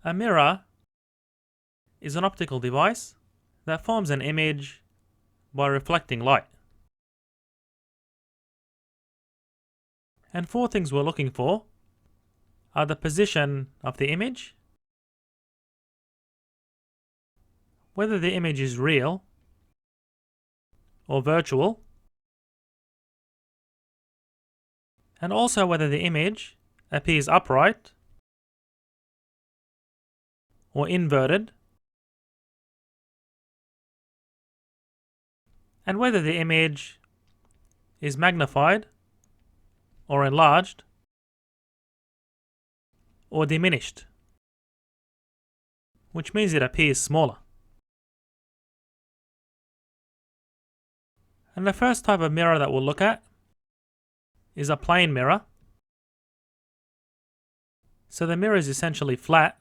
A mirror is an optical device that forms an image by reflecting light. And four things we're looking for are the position of the image, whether the image is real or virtual, and also whether the image appears upright or inverted, and whether the image is magnified or enlarged or diminished, which means it appears smaller. And the first type of mirror that we'll look at is a plane mirror. So the mirror is essentially flat,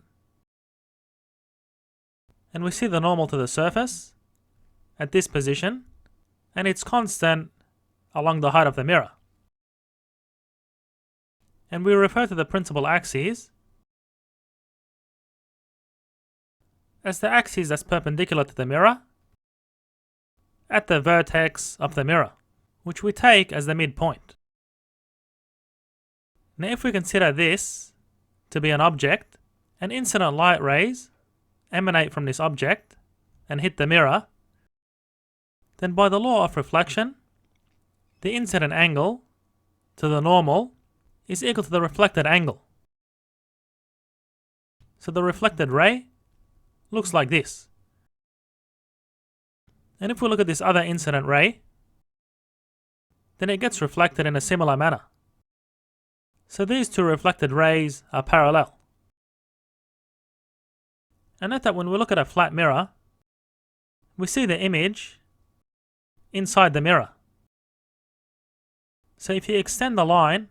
and we see the normal to the surface at this position, and it's constant along the height of the mirror. And we refer to the principal axis as the axis that's perpendicular to the mirror at the vertex of the mirror, which we take as the midpoint. Now if we consider this to be an object, and incident light rays emanate from this object and hit the mirror, then by the law of reflection, the incident angle to the normal is equal to the reflected angle. So the reflected ray looks like this. And if we look at this other incident ray, then it gets reflected in a similar manner. So these two reflected rays are parallel. And note that when we look at a flat mirror, we see the image inside the mirror. So if you extend the line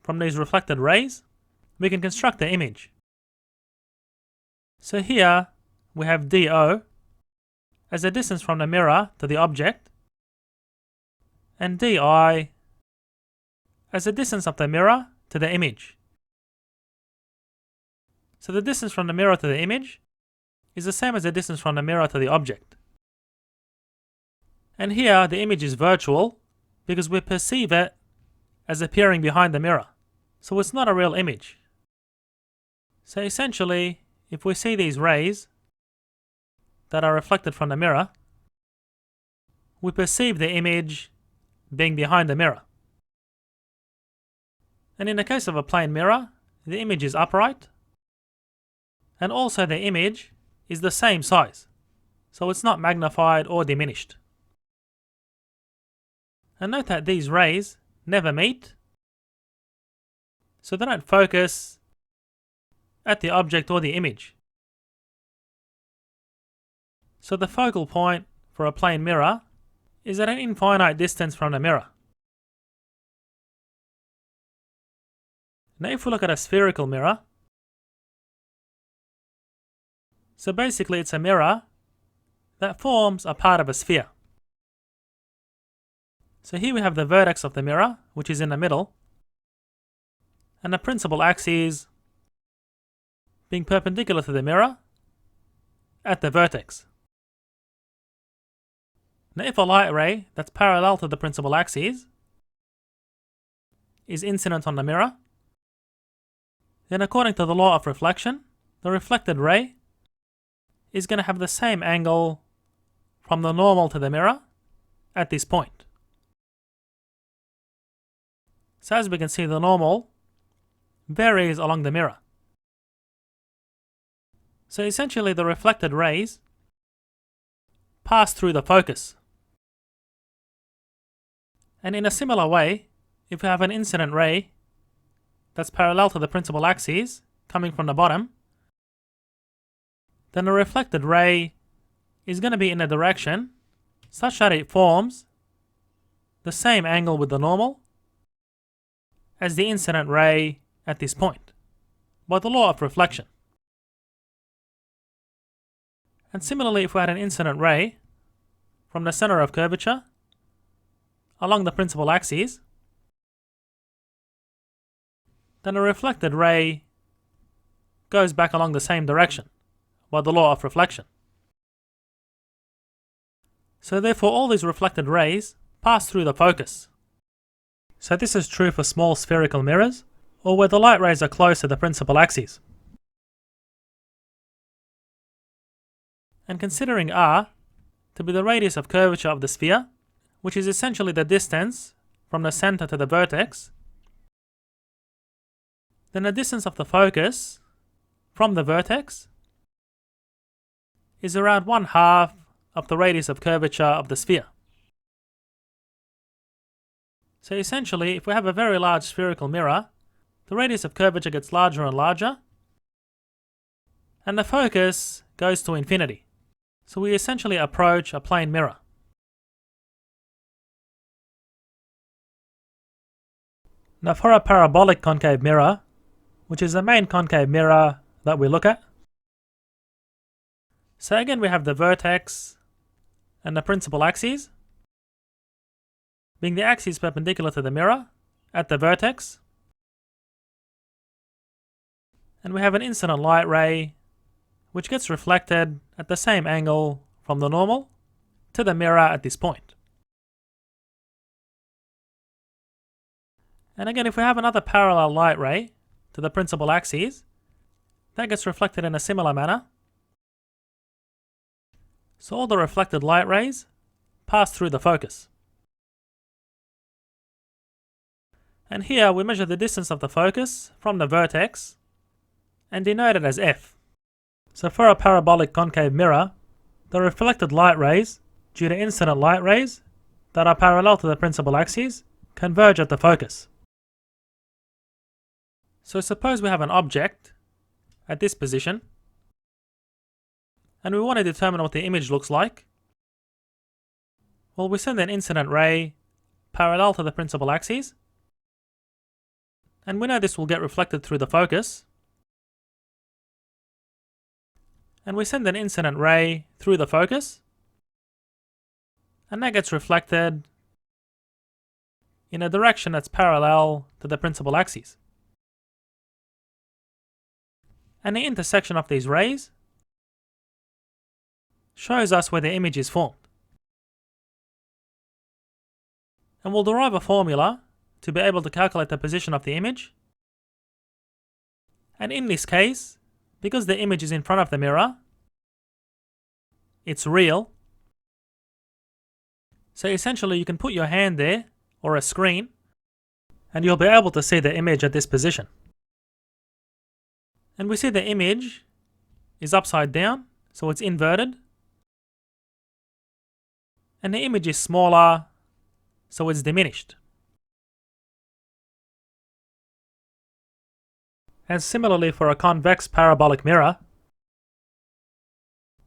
from these reflected rays, we can construct the image. So here we have DO as the distance from the mirror to the object, and DI as the distance of the mirror to the image. So the distance from the mirror to the image is the same as the distance from the mirror to the object. And here the image is virtual because we perceive it as appearing behind the mirror. So it's not a real image. So essentially, if we see these rays that are reflected from the mirror, we perceive the image being behind the mirror. And in the case of a plane mirror, the image is upright, and also the image is the same size, so it's not magnified or diminished. And note that these rays never meet, so they don't focus at the object or the image. So the focal point for a plane mirror is at an infinite distance from the mirror. Now if we look at a spherical mirror, so basically it's a mirror that forms a part of a sphere. So here we have the vertex of the mirror, which is in the middle, and the principal axis being perpendicular to the mirror at the vertex. Now if a light ray that's parallel to the principal axis is incident on the mirror, then according to the law of reflection, the reflected ray is going to have the same angle from the normal to the mirror at this point. So as we can see, the normal varies along the mirror. So essentially the reflected rays pass through the focus. And in a similar way, if we have an incident ray that's parallel to the principal axis coming from the bottom, then the reflected ray is going to be in a direction such that it forms the same angle with the normal as the incident ray at this point, by the law of reflection. And similarly, if we had an incident ray from the center of curvature along the principal axis, then a reflected ray goes back along the same direction by the law of reflection. So therefore all these reflected rays pass through the focus. So this is true for small spherical mirrors, or where the light rays are close to the principal axis. And considering r to be the radius of curvature of the sphere, which is essentially the distance from the center to the vertex, then the distance of the focus from the vertex is around 1/2 of the radius of curvature of the sphere. So essentially, if we have a very large spherical mirror, the radius of curvature gets larger and larger, and the focus goes to infinity. So we essentially approach a plane mirror. Now for a parabolic concave mirror, which is the main concave mirror that we look at, so again we have the vertex and the principal axes, being the axis perpendicular to the mirror at the vertex, and we have an incident light ray which gets reflected at the same angle from the normal to the mirror at this point. And again, if we have another parallel light ray to the principal axis, that gets reflected in a similar manner. So all the reflected light rays pass through the focus. And here we measure the distance of the focus from the vertex and denote it as f. So for a parabolic concave mirror, the reflected light rays, due to incident light rays that are parallel to the principal axis, converge at the focus. So suppose we have an object at this position, and we want to determine what the image looks like. Well, we send an incident ray parallel to the principal axis, and we know this will get reflected through the focus. And we send an incident ray through the focus, and that gets reflected in a direction that's parallel to the principal axis. And the intersection of these rays shows us where the image is formed. And we'll derive a formula to be able to calculate the position of the image. And in this case, because the image is in front of the mirror, it's real. So essentially you can put your hand there, or a screen, and you'll be able to see the image at this position. And we see the image is upside down, so it's inverted. And the image is smaller, so it's diminished. And similarly for a convex parabolic mirror,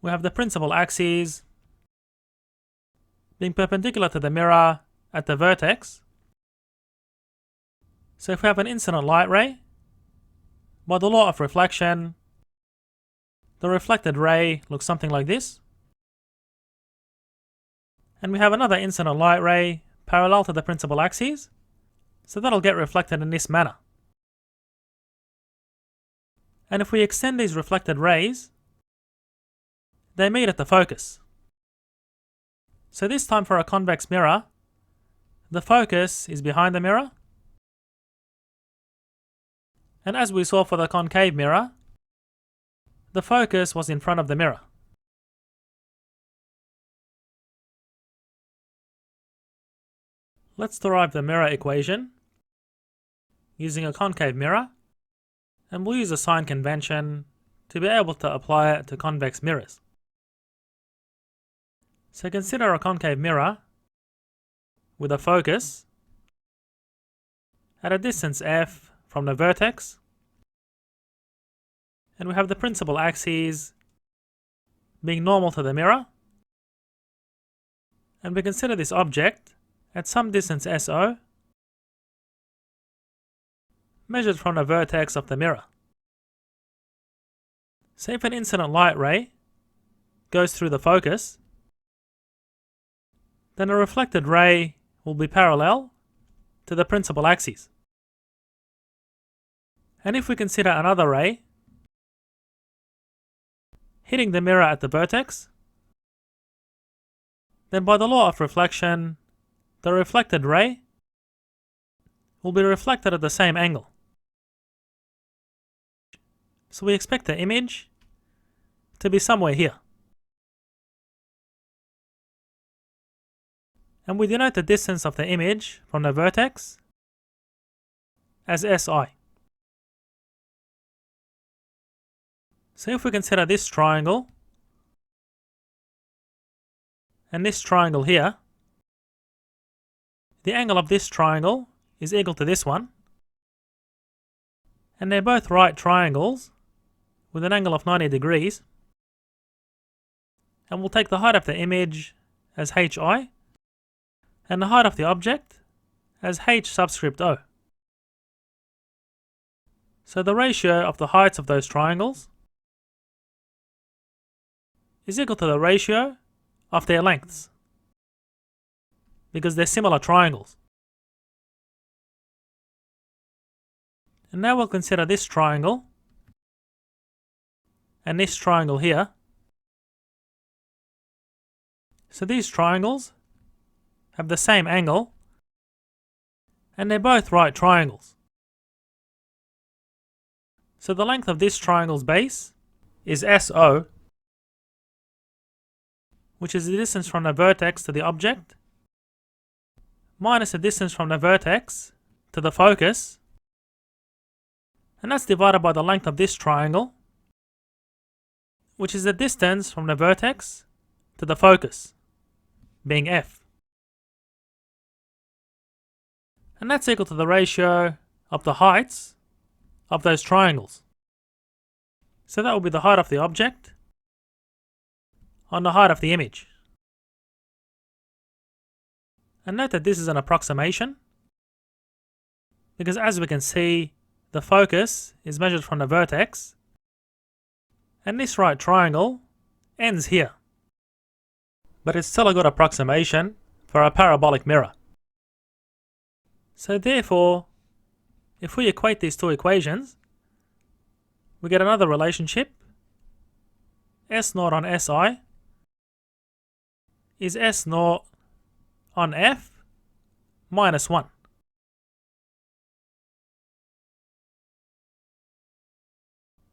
we have the principal axes being perpendicular to the mirror at the vertex. So if we have an incident light ray, by the law of reflection, the reflected ray looks something like this. And we have another incident light ray parallel to the principal axis, so that'll get reflected in this manner. And if we extend these reflected rays, they meet at the focus. So this time for a convex mirror, the focus is behind the mirror. And as we saw for the concave mirror, the focus was in front of the mirror. Let's derive the mirror equation using a concave mirror, and we'll use a sign convention to be able to apply it to convex mirrors. So consider a concave mirror with a focus at a distance f from the vertex, and we have the principal axes being normal to the mirror, and we consider this object at some distance SO measured from the vertex of the mirror. So if an incident light ray goes through the focus, then a reflected ray will be parallel to the principal axis. And if we consider another ray hitting the mirror at the vertex, then by the law of reflection, the reflected ray will be reflected at the same angle. So we expect the image to be somewhere here. And we denote the distance of the image from the vertex as SI. So if we consider this triangle and this triangle here, the angle of this triangle is equal to this one, and they're both right triangles with an angle of 90 degrees, and we'll take the height of the image as HI and the height of the object as H subscript O. So the ratio of the heights of those triangles is equal to the ratio of their lengths, because they're similar triangles. And now we'll consider this triangle and this triangle here. So these triangles have the same angle and they're both right triangles. So the length of this triangle's base is SO, which is the distance from the vertex to the object, minus the distance from the vertex to the focus, and that's divided by the length of this triangle, which is the distance from the vertex to the focus, being F. And that's equal to the ratio of the heights of those triangles. So that will be the height of the object on the height of the image. And note that this is an approximation, because as we can see, the focus is measured from the vertex, and this right triangle ends here. But it's still a good approximation for a parabolic mirror. So therefore, if we equate these two equations, we get another relationship. S0 on SI is S0 on F minus 1.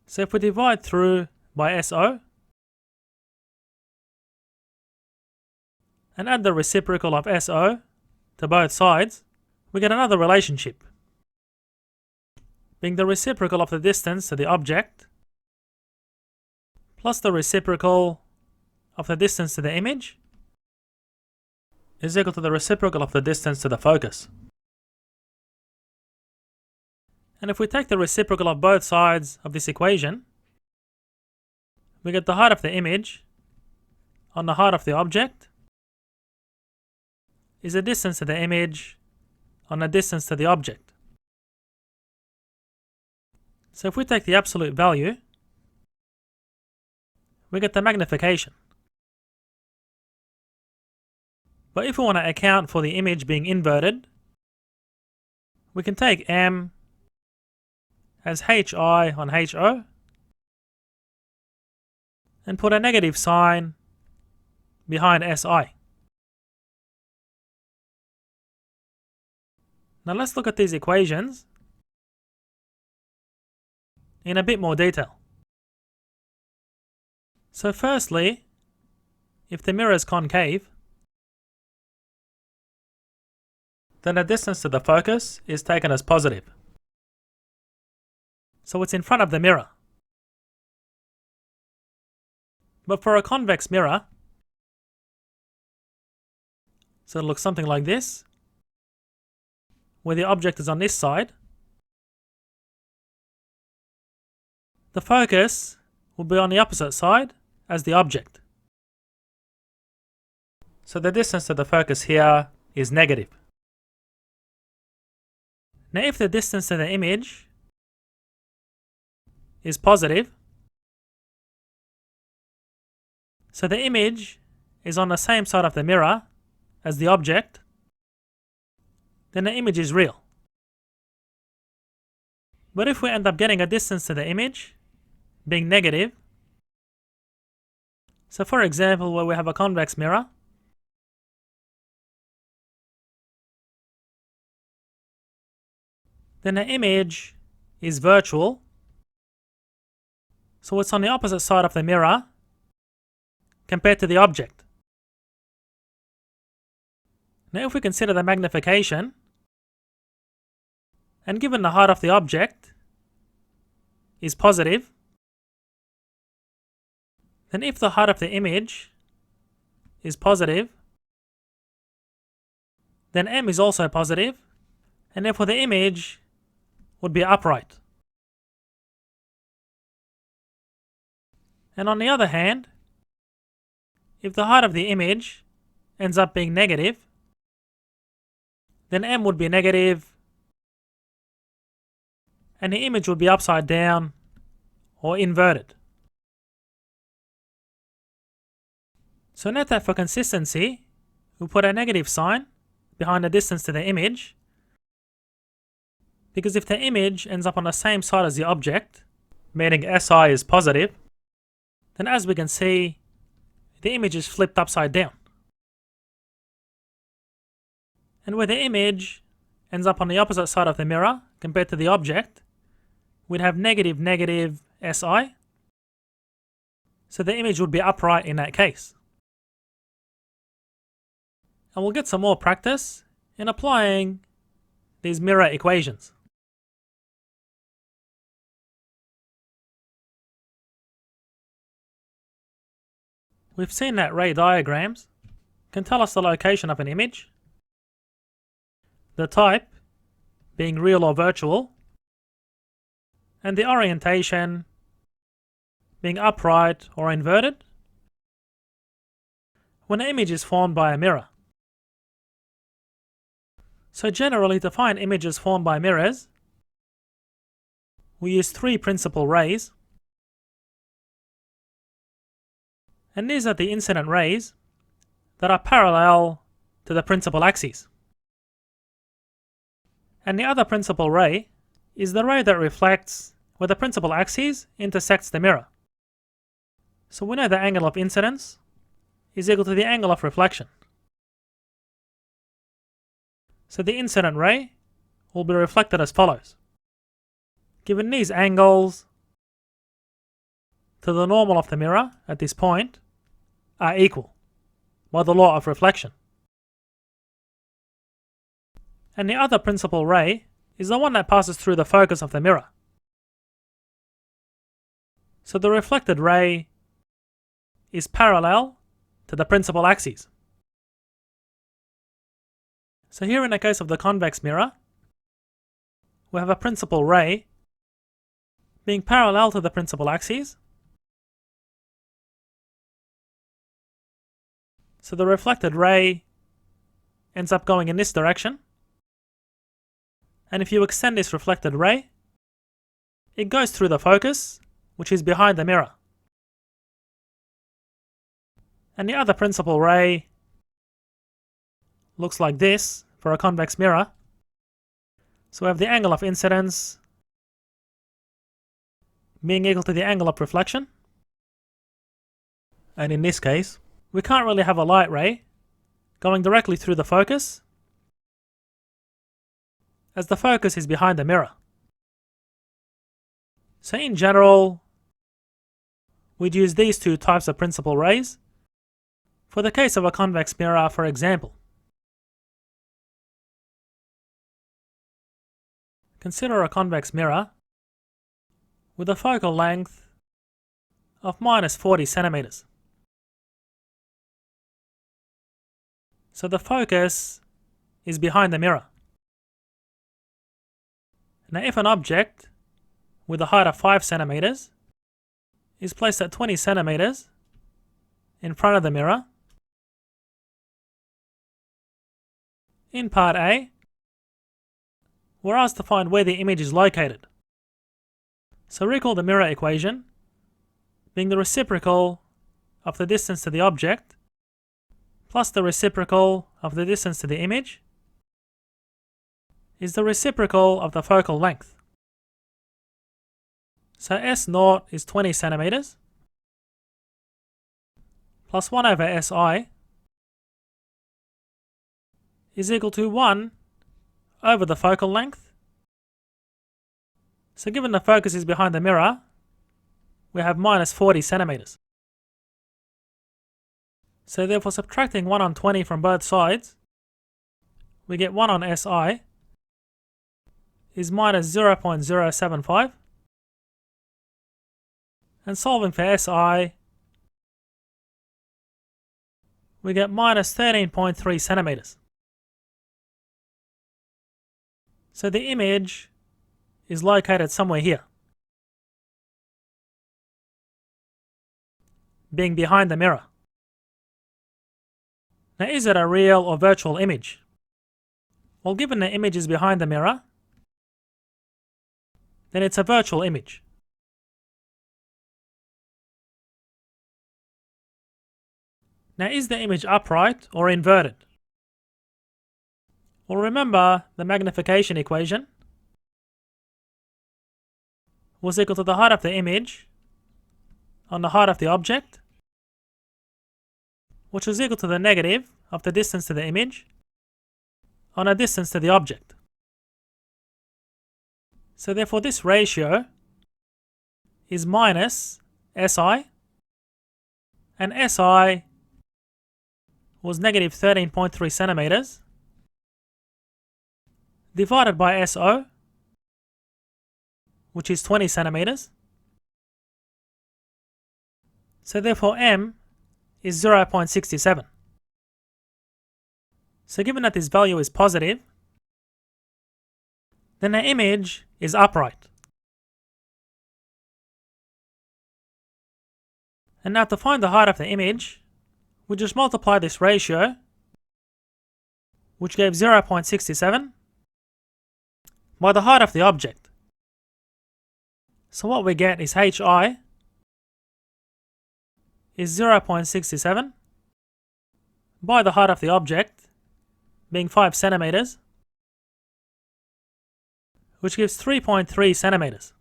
So if we divide through by SO and add the reciprocal of SO to both sides, we get another relationship, being the reciprocal of the distance to the object plus the reciprocal of the distance to the image is equal to the reciprocal of the distance to the focus. And if we take the reciprocal of both sides of this equation, we get the height of the image on the height of the object is the distance to the image on the distance to the object. So if we take the absolute value, we get the magnification. But if we want to account for the image being inverted, we can take M as HI on HO and put a negative sign behind SI. Now let's look at these equations in a bit more detail. So firstly, if the mirror is concave, then the distance to the focus is taken as positive. So it's in front of the mirror. But for a convex mirror, so it looks something like this, where the object is on this side, the focus will be on the opposite side as the object. So the distance to the focus here is negative. Now if the distance to the image is positive, so the image is on the same side of the mirror as the object, then the image is real. But if we end up getting a distance to the image being negative, So for example, where we have a convex mirror, then the image is virtual, so it's on the opposite side of the mirror compared to the object. Now if we consider the magnification, and given the height of the object is positive, then if the height of the image is positive, then m is also positive, and therefore the image would be upright. And on the other hand, if the height of the image ends up being negative, then m would be negative, and the image would be upside down or inverted. So note that for consistency, we put a negative sign behind the distance to the image, because if the image ends up on the same side as the object, meaning SI is positive, then as we can see, the image is flipped upside down. And where the image ends up on the opposite side of the mirror compared to the object, we'd have negative negative SI, so the image would be upright in that case. And we'll get some more practice in applying these mirror equations. We've seen that ray diagrams can tell us the location of an image, the type being real or virtual, and the orientation being upright or inverted when an image is formed by a mirror. So generally, to find images formed by mirrors, we use three principal rays, and these are the incident rays that are parallel to the principal axis. And the other principal ray is the ray that reflects where the principal axis intersects the mirror. So we know the angle of incidence is equal to the angle of reflection. So the incident ray will be reflected as follows. Given these angles to the normal of the mirror at this point are equal by the law of reflection. And the other principal ray is the one that passes through the focus of the mirror. So the reflected ray is parallel to the principal axis. So here in the case of the convex mirror, we have a principal ray being parallel to the principal axis. So the reflected ray ends up going in this direction. And if you extend this reflected ray, it goes through the focus, which is behind the mirror. And the other principal ray looks like this for a convex mirror. So we have the angle of incidence being equal to the angle of reflection. And in this case, we can't really have a light ray going directly through the focus, as the focus is behind the mirror. So in general, we'd use these two types of principal rays for the case of a convex mirror, for example. Consider a convex mirror with a focal length of minus 40 centimeters. So the focus is behind the mirror. Now if an object with a height of 5 centimeters is placed at 20 centimeters in front of the mirror, in part A, we're asked to find where the image is located. So recall the mirror equation being the reciprocal of the distance to the object plus the reciprocal of the distance to the image is the reciprocal of the focal length. So S0 is 20 centimeters, plus 1 over SI is equal to 1 over the focal length. So given the focus is behind the mirror, we have minus 40 centimeters. So therefore, subtracting 1 on 20 from both sides, we get 1 on SI is minus 0.075. And solving for SI, we get minus 13.3 centimeters. So the image is located somewhere here, being behind the mirror. Now, is it a real or virtual image? Well, given the image is behind the mirror, then it's a virtual image. Now, is the image upright or inverted? Well, remember the magnification equation was equal to the height of the image on the height of the object, which is equal to the negative of the distance to the image on a distance to the object. So therefore this ratio is minus SI, and SI was negative 13.3 centimeters divided by SO, which is 20 centimeters. So therefore M is 0.67. So given that this value is positive, then the image is upright. And now to find the height of the image, we just multiply this ratio, which gave 0.67, by the height of the object. So what we get is HI is 0.67 by the height of the object, being 5 centimeters, which gives 3.3 centimeters.